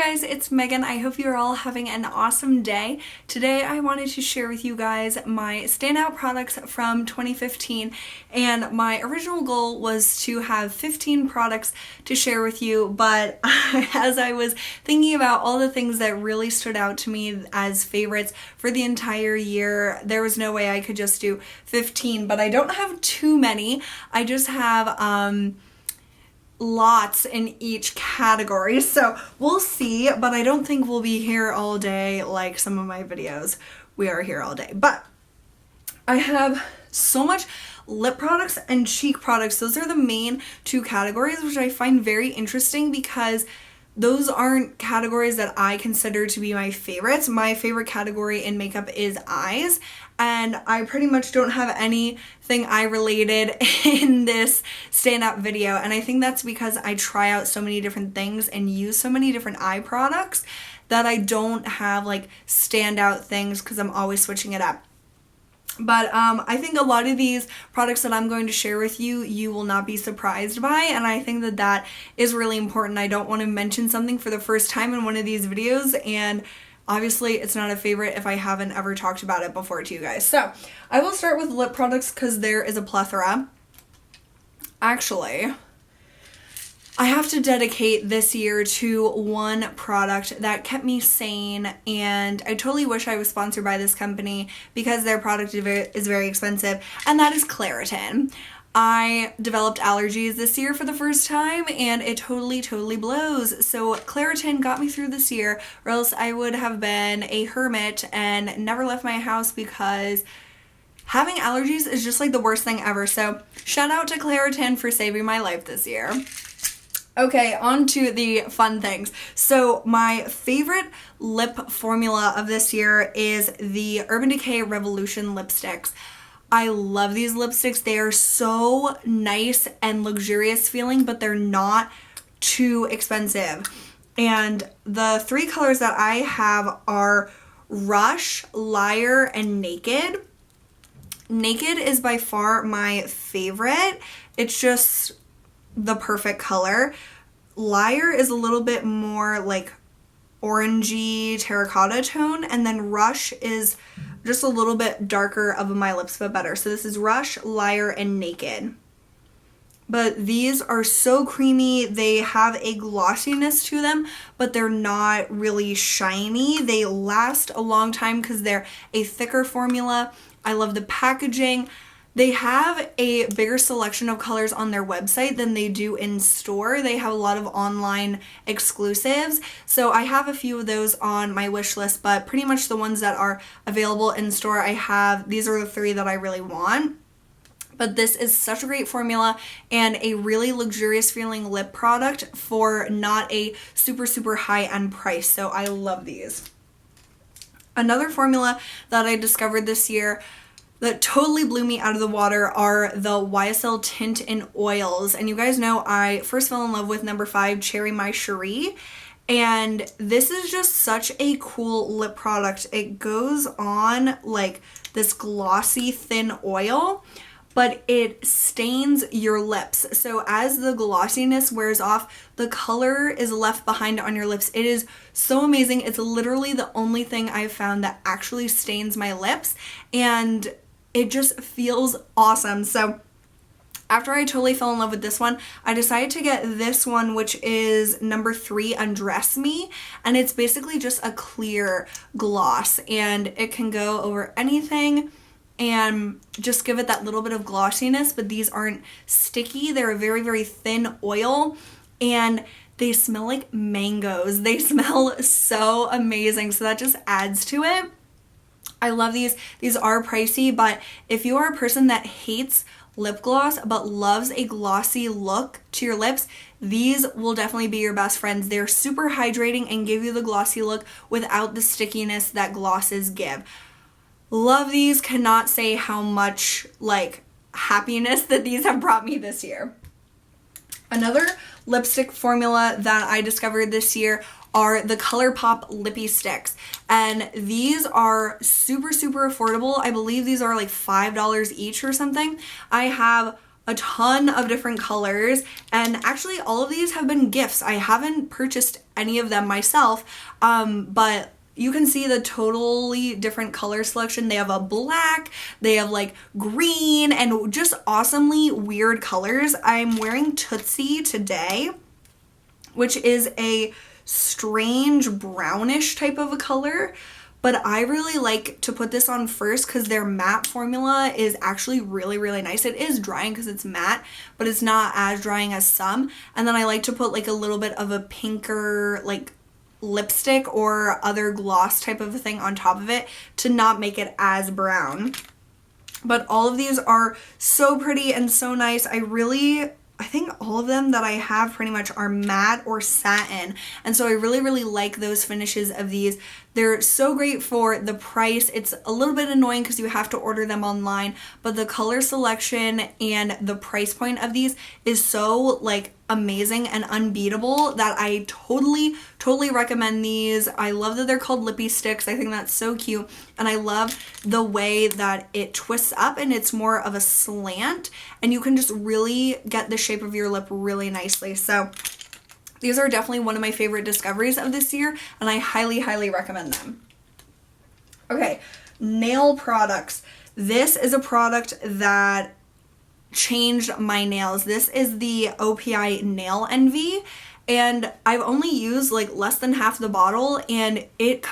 guys, it's Megan. I hope you're all having an awesome day. Today I wanted to share with you guys my standout products from 2015, and my original goal was to have 15 products to share with you, but as I was thinking about all the things that really stood out to me as favorites for the entire year, there was no way I could just do 15, but I don't have too many. I just have lots in each category, so we'll see, but I don't think we'll be here all day like some of my videos. We are here all day, but I have so much lip products and cheek products. Those are the main two categories, which I find very interesting because those aren't categories that I consider to be my favorites. My favorite category in makeup is eyes, and I pretty much don't have anything eye related in this standout video, and I think that's because I try out so many different things and use so many different eye products that I don't have like standout things because I'm always switching it up. But I think a lot of these products that I'm going to share with you, you will not be surprised by, and I think that that is really important. I don't want to mention something for the first time in one of these videos, and obviously it's not a favorite if I haven't ever talked about it before to you guys. So I will start with lip products because there is a plethora. Actually, I have to dedicate this year to one product that kept me sane, and I totally wish I was sponsored by this company because their product is very expensive, and that is Claritin. I developed allergies this year for the first time, and it totally blows. So Claritin got me through this year, or else I would have been a hermit and never left my house because having allergies is just like the worst thing ever. So shout out to Claritin for saving my life this year. Okay, on to the fun things. So my favorite lip formula of this year is the Urban Decay Revolution lipsticks. I love these lipsticks. They are so nice and luxurious feeling, but they're not too expensive. And the three colors that I have are Rush, Liar, and Naked. Naked is by far my favorite. It's just the perfect color. Liar is a little bit more like orangey terracotta tone, and then Rush is just a little bit darker of a My Lips But Better. So this is Rush, Liar, and Naked. But these are so creamy. They have a glossiness to them, but they're not really shiny. They last a long time because they're a thicker formula. I love the packaging. They have a bigger selection of colors on their website than they do in store. They have a lot of online exclusives. So I have a few of those on my wish list, but pretty much the ones that are available in store, I have. These are the three that I really want. But this is such a great formula and a really luxurious feeling lip product for not a super high-end price. So I love these. Another formula that I discovered this year that totally blew me out of the water are the YSL Tint in Oils. And you guys know I first fell in love with number 5, Cherry My Cherie. And this is just such a cool lip product. It goes on like this glossy thin oil, but it stains your lips. So as the glossiness wears off, the color is left behind on your lips. It is so amazing. It's literally the only thing I've found that actually stains my lips, and it just feels awesome. So after I totally fell in love with this one, I decided to get this one, which is number 3, Undress Me. And it's basically just a clear gloss, and it can go over anything and just give it that little bit of glossiness, but these aren't sticky. They're a very thin oil, and they smell like mangoes. They smell so amazing, so that just adds to it. I love these. These are pricey, but if you are a person that hates lip gloss but loves a glossy look to your lips, these will definitely be your best friends. They're super hydrating and give you the glossy look without the stickiness that glosses give. Love these. Cannot say how much like happiness that these have brought me this year. Another lipstick formula that I discovered this year are the ColourPop Lippie sticks, and these are super affordable. I believe these are like $5 each or something. I have a ton of different colors, and actually all of these have been gifts. I haven't purchased any of them myself, but you can see the totally different color selection. They have a black, they have like green, and just awesomely weird colors. I'm wearing Tootsie today, which is a strange brownish type of a color, but I really like to put this on first because their matte formula is actually really, really nice. It is drying because it's matte, but it's not as drying as some. And then I like to put like a little bit of a pinker like lipstick or other gloss type of a thing on top of it to not make it as brown. But all of these are so pretty and so nice. I think all of them that I have pretty much are matte or satin, and so I really, really like those finishes of these. They're so great for the price. It's a little bit annoying because you have to order them online, but the color selection and the price point of these is so like amazing and unbeatable that I totally recommend these. I love that they're called Lippie sticks. I think that's so cute, and I love the way that it twists up and it's more of a slant, and you can just really get the shape of your lip really nicely. So these are definitely one of my favorite discoveries of this year, and I highly recommend them. Okay, nail products. This is a product that changed my nails. This is the OPI Nail Envy, and I've only used like less than half the bottle, and it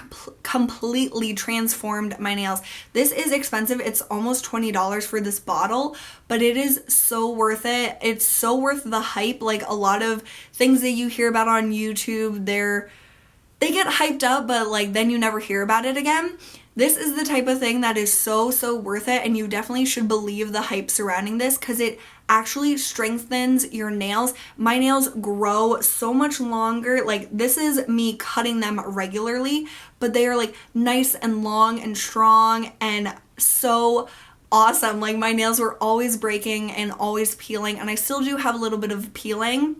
completely transformed my nails. This is expensive. It's almost $20 for this bottle, but it is so worth it. It's so worth the hype. Like a lot of things that you hear about on YouTube, they get hyped up, but like then you never hear about it again. This is the type of thing that is so worth it, and you definitely should believe the hype surrounding this because it actually strengthens your nails. My nails grow so much longer. Like this is me cutting them regularly, but they are like nice and long and strong and so awesome. Like my nails were always breaking and always peeling, and I still do have a little bit of peeling,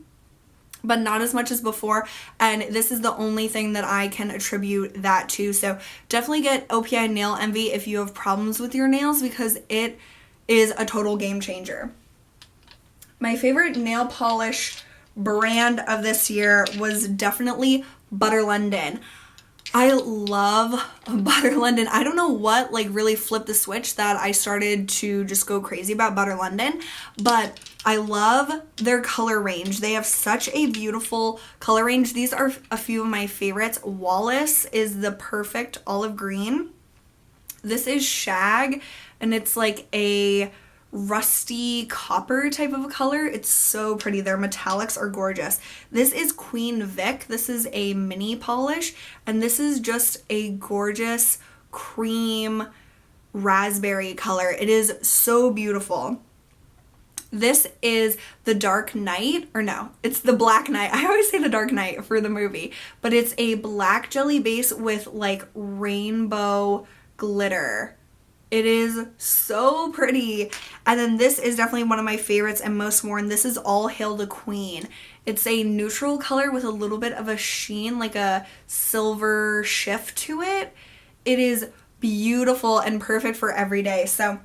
but not as much as before, and this is the only thing that I can attribute that to. So definitely get OPI Nail Envy if you have problems with your nails because it is a total game changer. My favorite nail polish brand of this year was definitely Butter London. I love Butter London. I don't know what like really flipped the switch that I started to just go crazy about Butter London, but I love their color range. They have such a beautiful color range. These are a few of my favorites. Wallis is the perfect olive green. This is Shag, and it's like a rusty copper type of a color. It's so pretty. Their metallics are gorgeous. This is Queen Vic. This is a mini polish, and this is just a gorgeous cream raspberry color. It is so beautiful. This is the Dark Knight, or no, it's the Black Knight. I always say the Dark Knight for the movie, but it's a black jelly base with like rainbow glitter. It is so pretty. And then this is definitely one of my favorites and most worn. This is All Hail the Queen. It's a neutral color with a little bit of a sheen, like a silver shift to it. It is beautiful and perfect for every day. So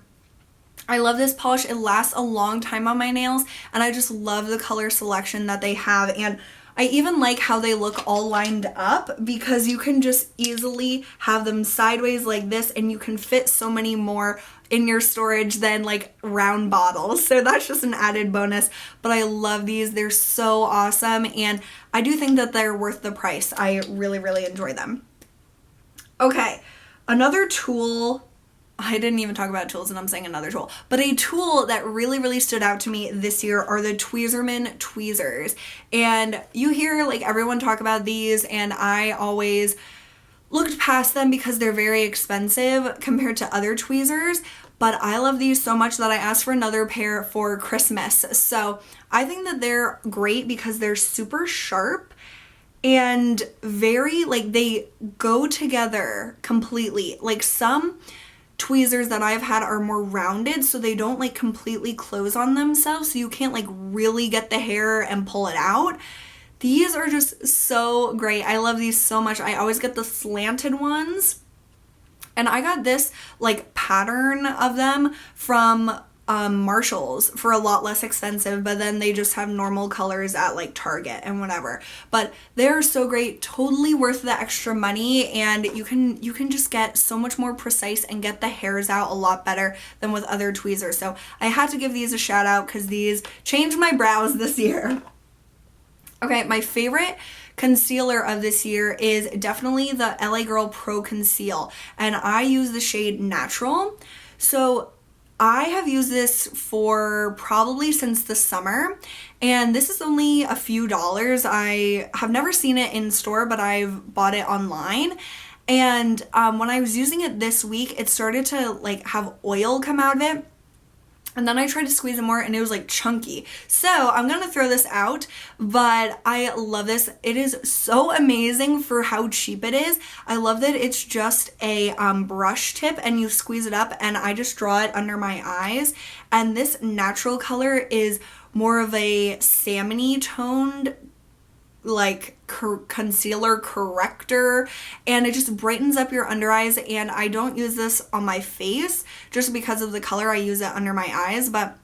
I love this polish. It lasts a long time on my nails, and I just love the color selection that they have. And I even like how they look all lined up because you can just easily have them sideways like this, and you can fit so many more in your storage than like round bottles. So that's just an added bonus. But I love these. They're so awesome, and I do think that they're worth the price. I really enjoy them. Okay, another tool. I didn't even talk about tools and I'm saying another tool, but a tool that really stood out to me this year are the Tweezerman tweezers. And you hear like everyone talk about these, and I always looked past them because they're very expensive compared to other tweezers, but I love these so much that I asked for another pair for Christmas. So I think that they're great because they're super sharp and very like they go together completely. Like some tweezers that I've had are more rounded, so they don't like completely close on themselves, so you can't like really get the hair and pull it out. These are just so great. I love these so much. I always get the slanted ones, and I got this like pattern of them from Marshalls for a lot less expensive, but then they just have normal colors at like Target and whatever. But they're so great, totally worth the extra money, and you can just get so much more precise and get the hairs out a lot better than with other tweezers. So I had to give these a shout out because these changed my brows this year. Okay, my favorite concealer of this year is definitely the LA Girl Pro Conceal, and I use the shade Natural. So I have used this for probably since the summer, and this is only a few dollars. I have never seen it in store, but I've bought it online. And when I was using it this week, it started to like have oil come out of it. And then I tried to squeeze it more and it was like chunky. So I'm gonna throw this out, but I love this. It is so amazing for how cheap it is. I love that it's just a brush tip and you squeeze it up, and I just draw it under my eyes. And this natural color is more of a salmony toned like concealer corrector, and it just brightens up your under eyes. And I don't use this on my face just because of the color. I use it under my eyes, but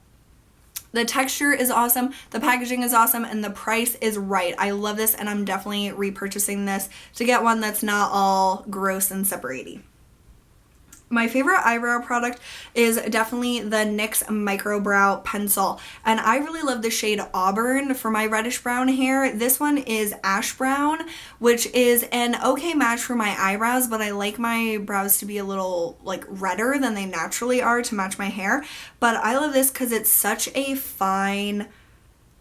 the texture is awesome, the packaging is awesome, and the price is right. I love this, and I'm definitely repurchasing this to get one that's not all gross and separaty. My favorite eyebrow product is definitely the NYX Microbrow pencil, and I really love the shade Auburn for my reddish brown hair. This one is ash brown, which is an okay match for my eyebrows, but I like my brows to be a little like redder than they naturally are to match my hair. But I love this because it's such a fine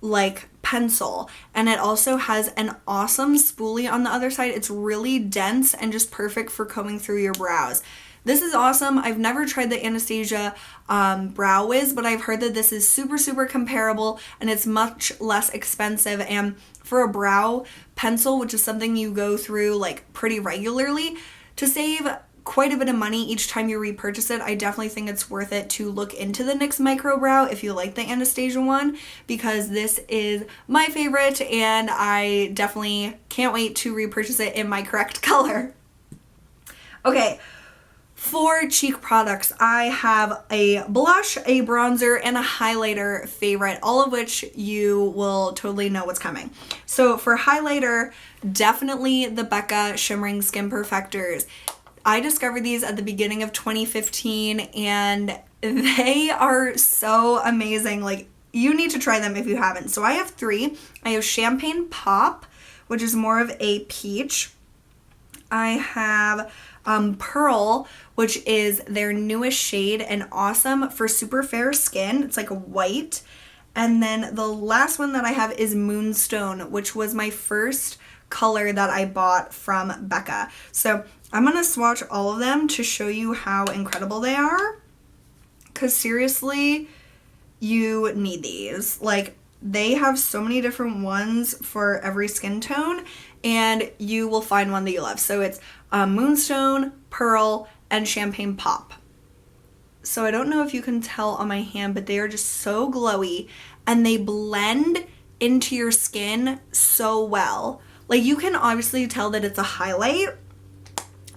like pencil, and it also has an awesome spoolie on the other side. It's really dense and just perfect for combing through your brows. This is awesome. I've never tried the Anastasia Brow Wiz, but I've heard that this is super comparable and it's much less expensive. And for a brow pencil, which is something you go through like pretty regularly, to save quite a bit of money each time you repurchase it, I definitely think it's worth it to look into the NYX Microbrow if you like the Anastasia one, because this is my favorite and I definitely can't wait to repurchase it in my correct color. Okay. For cheek products, I have a blush, a bronzer, and a highlighter favorite, all of which you will totally know what's coming. So for highlighter, definitely the Becca Shimmering Skin Perfectors. I discovered these at the beginning of 2015 and they are so amazing. Like, you need to try them if you haven't. So I have 3. I have Champagne Pop, which is more of a peach. I have Pearl, which is their newest shade and awesome for super fair skin. It's like a white. And then the last one that I have is Moonstone, which was my first color that I bought from Becca. So I'm going to swatch all of them to show you how incredible they are, because seriously, you need these. Like, they have so many different ones for every skin tone, and you will find one that you love. So it's Moonstone, Pearl, and Champagne Pop. So I don't know if you can tell on my hand, but they are just so glowy and they blend into your skin so well. Like, you can obviously tell that it's a highlight,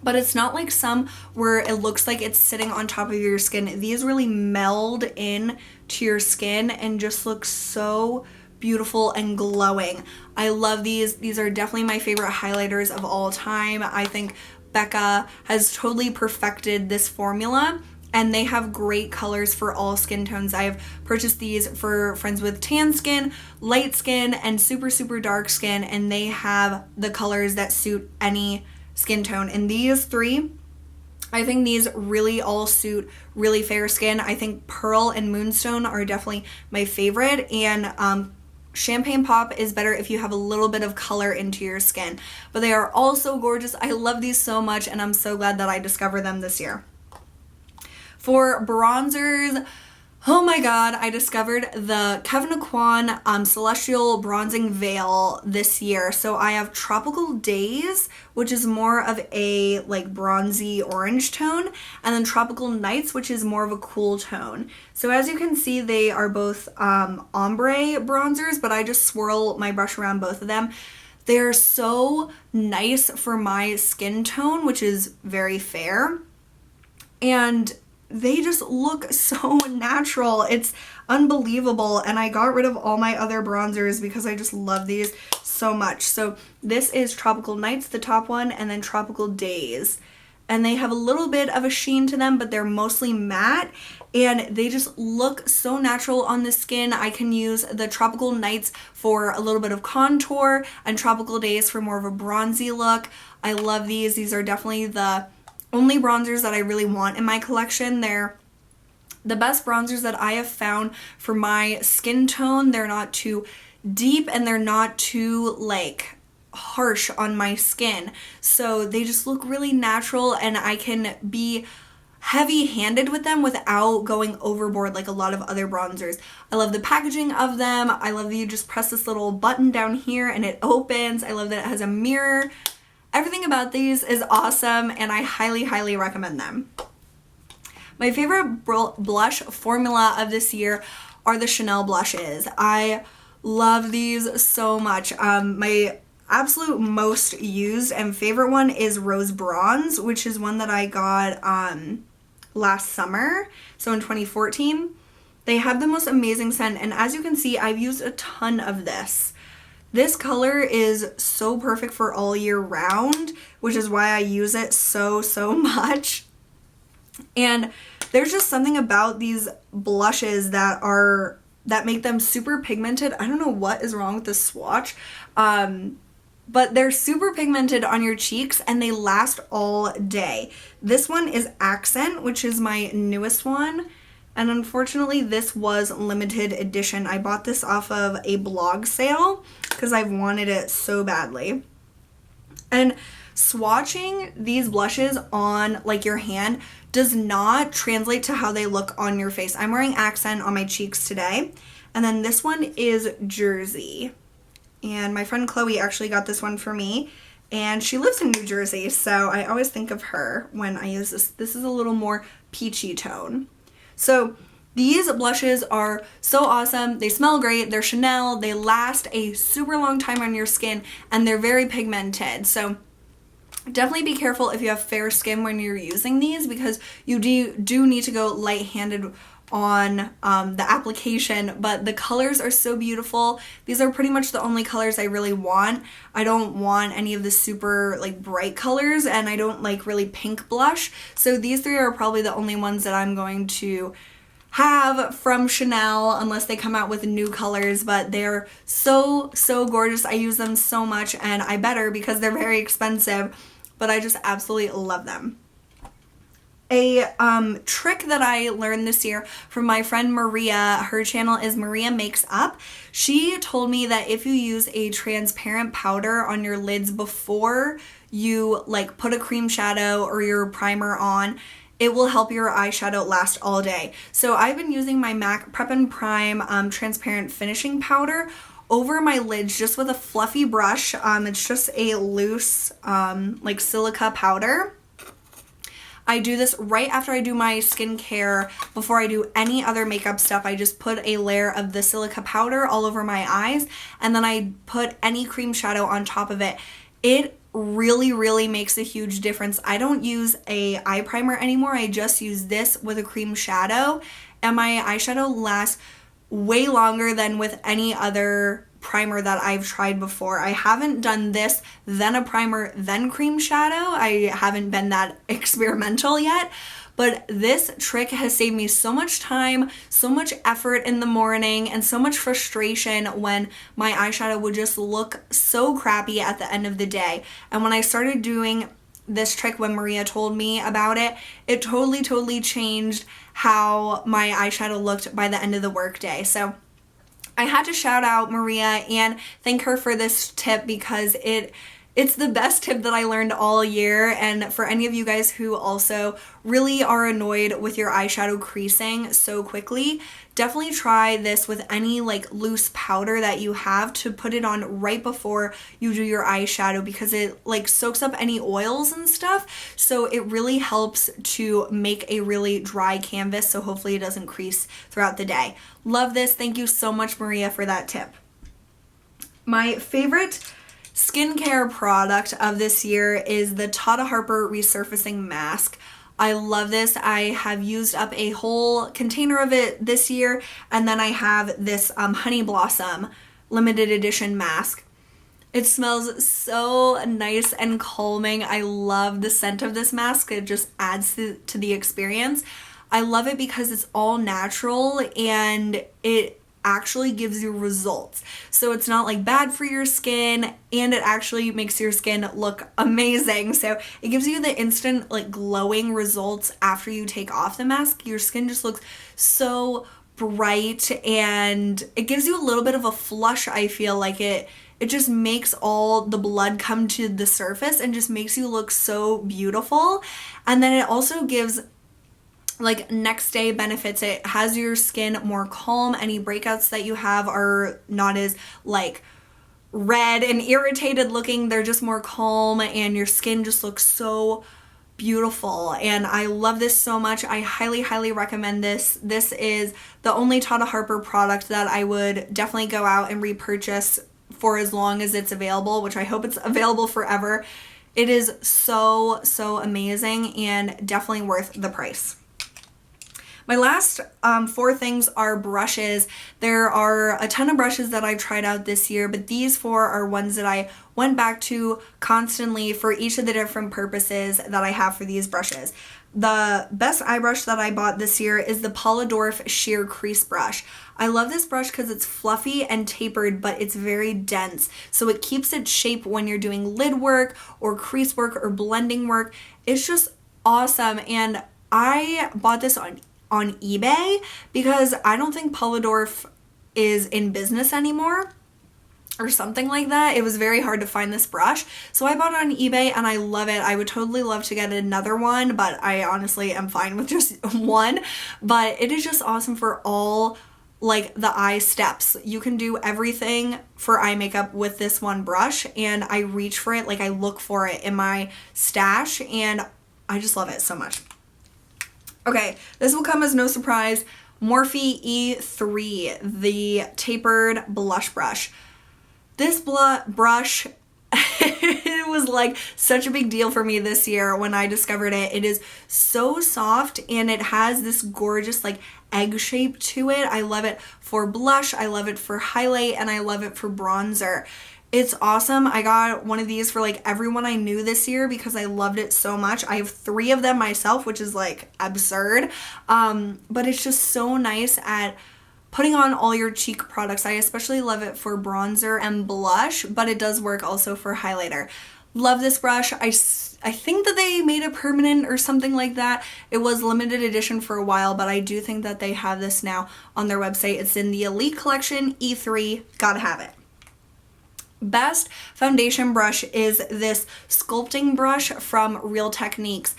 but it's not like some where it looks like it's sitting on top of your skin. These really meld in to your skin and just look so beautiful and glowing. I love these. These are definitely my favorite highlighters of all time. I think Becca has totally perfected this formula, and they have great colors for all skin tones. I have purchased these for friends with tan skin, light skin, and super dark skin, and they have the colors that suit any skin tone. And these 3, I think these really all suit really fair skin. I think Pearl and Moonstone are definitely my favorite, and Champagne Pop is better if you have a little bit of color into your skin. But they are all so gorgeous. I love these so much, and I'm so glad that I discovered them this year. For bronzers, oh my god, I discovered the Kevyn Aucoin Celestial Bronzing Veil this year. So I have Tropical Days, which is more of a like bronzy orange tone, and then Tropical Nights, which is more of a cool tone. So as you can see, they are both ombre bronzers, but I just swirl my brush around both of them. They're so nice for my skin tone, which is very fair. And they just look so natural. It's unbelievable. And I got rid of all my other bronzers because I just love these so much. So this is Tropical Nights, the top one, and then Tropical Days. And they have a little bit of a sheen to them, but they're mostly matte, and they just look so natural on the skin. I can use the Tropical Nights for a little bit of contour and Tropical Days for more of a bronzy look. I love these. These are definitely the only bronzers that I really want in my collection. They're the best bronzers that I have found for my skin tone. They're not too deep and they're not too like harsh on my skin, so they just look really natural, and I can be heavy-handed with them without going overboard like a lot of other bronzers. I love the packaging of them. I love that you just press this little button down here and it opens. I love that it has a mirror. Everything about these is awesome, and I highly recommend them. My favorite blush formula of this year are the Chanel blushes. I love these so much. My absolute most used and favorite one is Rose Bronze, which is one that I got last summer, so in 2014. They have the most amazing scent, and as you can see, I've used a ton of this. This color is so perfect for all year round, which is why I use it so much. And there's just something about these blushes that make them super pigmented. I don't know what is wrong with this swatch, but they're super pigmented on your cheeks and they last all day. This one is Accent, which is my newest one, and unfortunately this was limited edition. I bought this off of a blog sale because I've wanted it so badly. And swatching these blushes on like your hand does not translate to how they look on your face. I'm wearing Accent on my cheeks today, and then this one is Jersey. And my friend Chloe actually got this one for me, and she lives in New Jersey, so I always think of her when I use this. This is a little more peachy tone. So these blushes are so awesome. They smell great. They're Chanel. They last a super long time on your skin, and they're very pigmented. So definitely be careful if you have fair skin when you're using these, because you do need to go light-handed on the application, but the colors are so beautiful. These are pretty much the only colors I really want. I don't want any of the super like bright colors, and I don't like really pink blush, so these three are probably the only ones that I'm going to have from Chanel unless they come out with new colors, but they're so gorgeous. I use them so much, and I better because they're very expensive, but I just absolutely love them. A trick that I learned this year from my friend Maria, her channel is Maria Makes Up. She told me that if you use a transparent powder on your lids before you like put a cream shadow or your primer on, it will help your eyeshadow last all day. So I've been using my MAC Prep and Prime transparent finishing powder over my lids just with a fluffy brush. It's just a loose like silica powder. I do this right after I do my skincare, before I do any other makeup stuff. I just put a layer of the silica powder all over my eyes, and then I put any cream shadow on top of it. It really makes a huge difference. I don't use a eye primer anymore. I just use this with a cream shadow, and my eyeshadow lasts way longer than with any other primer that I've tried before. I haven't done this, then a primer, then cream shadow. I haven't been that experimental yet, but this trick has saved me so much time, so much effort in the morning, and so much frustration when my eyeshadow would just look so crappy at the end of the day. And when I started doing this trick, when Maria told me about it, it totally changed how my eyeshadow looked by the end of the workday. So I had to shout out Maria and thank her for this tip, because it's the best tip that I learned all year. And for any of you guys who also really are annoyed with your eyeshadow creasing so quickly, definitely try this with any like loose powder that you have, to put it on right before you do your eyeshadow, because it like soaks up any oils and stuff. So it really helps to make a really dry canvas, so hopefully it doesn't crease throughout the day. Love this. Thank you so much, Maria, for that tip. My favorite skincare product of this year is the Tata Harper Resurfacing Mask. I love this. I have used up a whole container of it this year, and then I have this Honey Blossom limited edition mask. It smells so nice and calming. I love the scent of this mask. It just adds to the experience. I love it because it's all natural and it actually gives you results. So it's not like bad for your skin, and it actually makes your skin look amazing. So it gives you the instant like glowing results after you take off the mask. Your skin just looks so bright, and it gives you a little bit of a flush. I feel like it just makes all the blood come to the surface and just makes you look so beautiful. And then it also gives like next day benefits. It has your skin more calm. Any breakouts that you have are not as like red and irritated looking. They're just more calm, and your skin just looks so beautiful. And I love this so much. I highly recommend this. This is the only Tata Harper product that I would definitely go out and repurchase for as long as it's available, which I hope it's available forever. It is so amazing and definitely worth the price. My last 4 things are brushes. There are a ton of brushes that I tried out this year, but these 4 are ones that I went back to constantly for each of the different purposes that I have for these brushes. The best eye brush that I bought this year is the Polidorf Sheer Crease Brush. I love this brush because it's fluffy and tapered, but it's very dense. So it keeps its shape when you're doing lid work or crease work or blending work. It's just awesome. And I bought this on eBay because I don't think Polidorf is in business anymore or something like that. It was very hard to find this brush. So I bought it on eBay and I love it. I would totally love to get another one, but I honestly am fine with just one. But it is just awesome for all like the eye steps. You can do everything for eye makeup with this one brush, and I reach for it, like I look for it in my stash, and I just love it so much. Okay, this will come as no surprise. Morphe E3, the tapered blush brush. This brush, it was like such a big deal for me this year when I discovered it. It is so soft and it has this gorgeous like egg shape to it. I love it for blush, I love it for highlight, and I love it for bronzer. It's awesome. I got one of these for like everyone I knew this year because I loved it so much. I have 3 of them myself, which is like absurd. But it's just so nice at putting on all your cheek products. I especially love it for bronzer and blush, but it does work also for highlighter. Love this brush. I think that they made it permanent or something like that. It was limited edition for a while, but I do think that they have this now on their website. It's in the Elite Collection E3. Gotta have it. Best foundation brush is this sculpting brush from Real Techniques.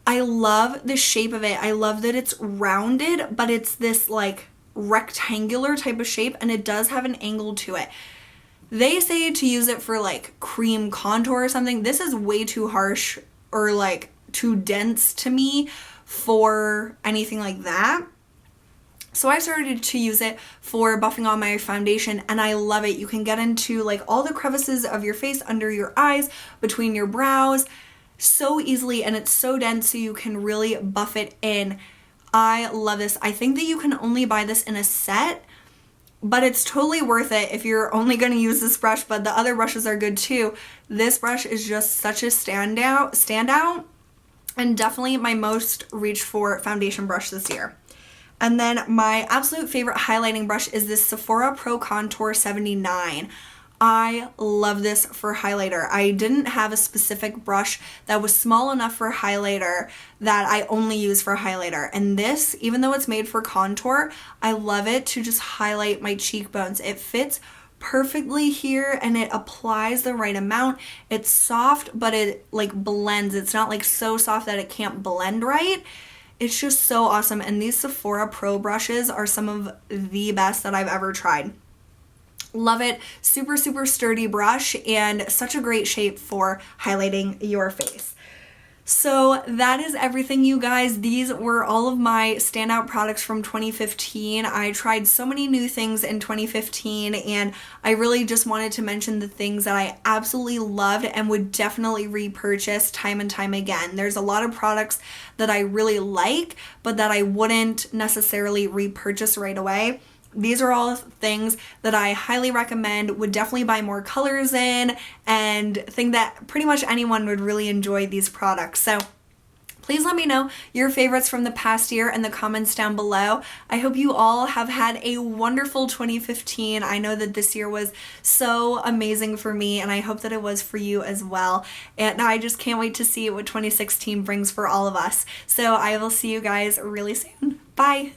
I love the shape of it. I love that it's rounded, but it's this like rectangular type of shape, and it does have an angle to it. They say to use it for like cream contour or something. This is way too harsh or like too dense to me for anything like that. So I started to use it for buffing on my foundation, and I love it. You can get into like all the crevices of your face, under your eyes, between your brows so easily, and it's so dense so you can really buff it in. I love this. I think that you can only buy this in a set, but it's totally worth it if you're only going to use this brush, but the other brushes are good too. This brush is just such a standout, and definitely my most reached for foundation brush this year. And then my absolute favorite highlighting brush is this Sephora Pro Contour 79. I love this for highlighter. I didn't have a specific brush that was small enough for highlighter that I only use for highlighter. And this, even though it's made for contour, I love it to just highlight my cheekbones. It fits perfectly here and it applies the right amount. It's soft, but it like blends. It's not like so soft that it can't blend right. It's just so awesome, and these Sephora Pro brushes are some of the best that I've ever tried. Love it. Super sturdy brush and such a great shape for highlighting your face. So that is everything, you guys. These were all of my standout products from 2015. I tried so many new things in 2015, and I really just wanted to mention the things that I absolutely loved and would definitely repurchase time and time again. There's a lot of products that I really like, but that I wouldn't necessarily repurchase right away. These are all things that I highly recommend, would definitely buy more colors in, and think that pretty much anyone would really enjoy these products. So please let me know your favorites from the past year in the comments down below. I hope you all have had a wonderful 2015. I know that this year was so amazing for me, and I hope that it was for you as well. And I just can't wait to see what 2016 brings for all of us. So I will see you guys really soon. Bye!